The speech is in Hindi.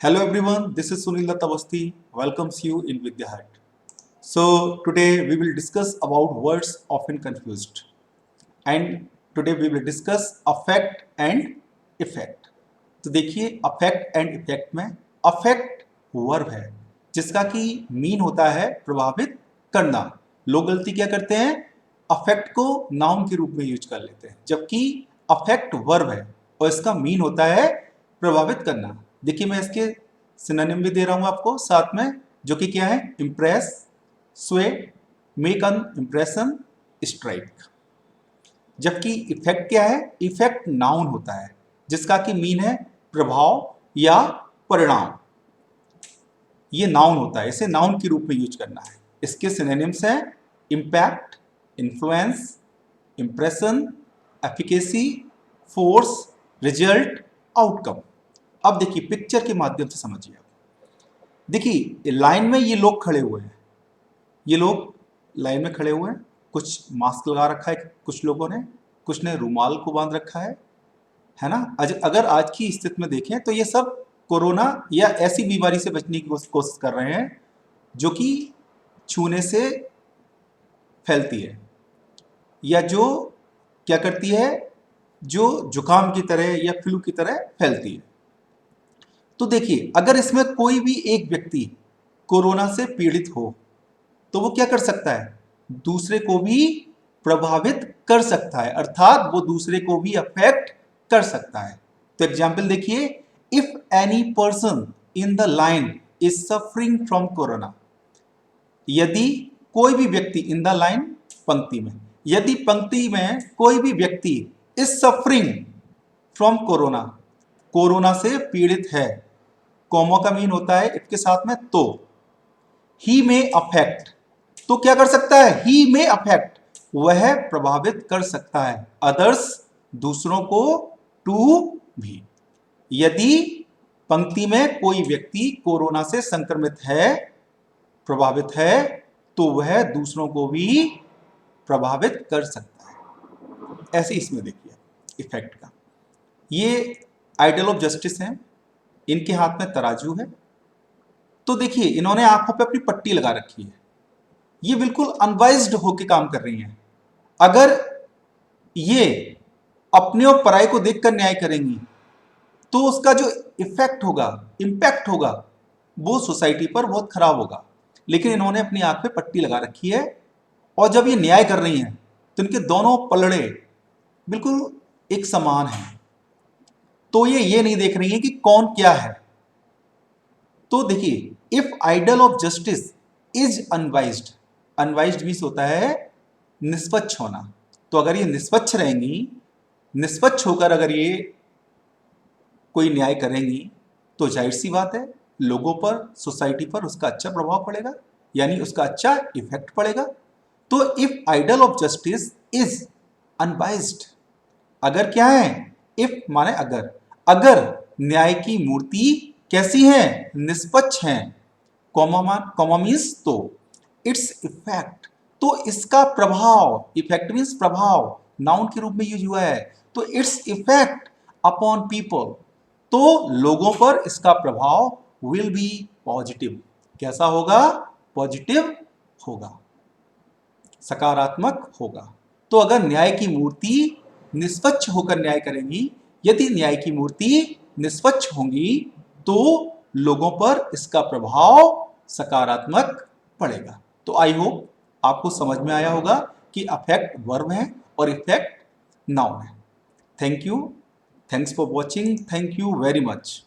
Hello everyone, this is Sunil Datta Awasthi, welcomes you in Vidya Hut. So today we will discuss about words often confused, and today we will discuss affect and effect. तो देखिए affect and effect में affect वर्ब है जिसका कि मीन होता है प्रभावित करना। लोग गलती क्या करते हैं, affect को नाउन के रूप में यूज कर लेते हैं, जबकि affect वर्ब है और इसका मीन होता है प्रभावित करना। देखिए मैं इसके सिनोनिम भी दे रहा हूं आपको साथ में, जो कि क्या है, इंप्रेस, स्वे, मेक एन इंप्रेशन, स्ट्राइक। जबकि इफेक्ट क्या है, इफेक्ट नाउन होता है जिसका कि मीन है प्रभाव या परिणाम। ये नाउन होता है, इसे नाउन के रूप में यूज करना है। इसके सिनोनिम्स हैं impact, influence, impression, efficacy, force, result, outcome. अब देखिए पिक्चर के माध्यम से समझिए। देखिए लाइन में ये लोग खड़े हुए हैं, ये लोग लाइन में खड़े हुए हैं, कुछ मास्क लगा रखा है कुछ लोगों ने, कुछ ने रूमाल को बांध रखा है ना। अगर आज की स्थिति में देखें तो ये सब कोरोना या ऐसी बीमारी से बचने की कोशिश कर रहे हैं जो कि छूने से फैलती है या जो क्या करती है, जो जुकाम की तरह या फ्लू की तरह फैलती है। तो देखिए अगर इसमें कोई भी एक व्यक्ति कोरोना से पीड़ित हो तो वो क्या कर सकता है, दूसरे को भी प्रभावित कर सकता है, अर्थात वो दूसरे को भी अफेक्ट कर सकता है। तो एग्जाम्पल देखिए, if any person in the line is suffering from corona, यदि कोई भी व्यक्ति इन द लाइन पंक्ति में, यदि पंक्ति में कोई भी व्यक्ति is suffering from corona, corona से पीड़ित है, कॉमा का मीन होता है इसके साथ में तो, ही में अफेक्ट, तो क्या कर सकता है, ही में अफेक्ट, वह प्रभावित कर सकता है, अदर्स, दूसरों को, टू भी। यदि पंक्ति में कोई व्यक्ति कोरोना से संक्रमित है, प्रभावित है, तो वह दूसरों को भी प्रभावित कर सकता है। ऐसे इसमें देखिए इफेक्ट का, ये आइडल ऑफ जस्टिस है, इनके हाथ में तराजू है। तो देखिए इन्होंने आंखों पे अपनी पट्टी लगा रखी है, ये बिल्कुल अनवाइज्ड होकर काम कर रही हैं। अगर ये अपने और पराये को देखकर न्याय करेंगी तो उसका जो इफेक्ट होगा, इंपैक्ट होगा, वो सोसाइटी पर बहुत खराब होगा। लेकिन इन्होंने अपनी आंख पे पट्टी लगा रखी है और जब ये न्याय कर रही हैं तो इनके दोनों पलड़े बिल्कुल एक समान हैं। तो ये नहीं देख रही है कि कौन क्या है। तो देखिए, if idol of justice is unbiased, unbiased means होता है निष्पक्ष होना। तो अगर ये निष्पक्ष रहेंगी, निष्पक्ष होकर अगर ये कोई न्याय करेंगी तो जाहिर सी बात है लोगों पर, सोसाइटी पर उसका अच्छा प्रभाव पड़ेगा, यानी उसका अच्छा इफेक्ट पड़ेगा। तो if idol of justice is unbiased, अगर क्या है, इफ माने अगर, अगर न्याय की मूर्ति कैसी है, निष्पक्ष है, कॉमा मीन्स तो, इट्स इफेक्ट, तो इसका प्रभाव, इफेक्ट मीन्स प्रभाव, नाउन के रूप में यूज हुआ है, तो इट्स इफेक्ट अपॉन पीपल, तो लोगों पर इसका प्रभाव विल बी पॉजिटिव। कैसा होगा, पॉजिटिव होगा, सकारात्मक होगा। तो अगर न्याय की मूर्ति निष्पक्ष होकर न्याय करेंगी, यदि न्याय की मूर्ति निष्पक्ष होंगी तो लोगों पर इसका प्रभाव सकारात्मक पड़ेगा। तो आई होप आपको समझ में आया होगा कि अफेक्ट वर्ब है और इफेक्ट नाउन है। Thank you, thanks for watching, thank you very much.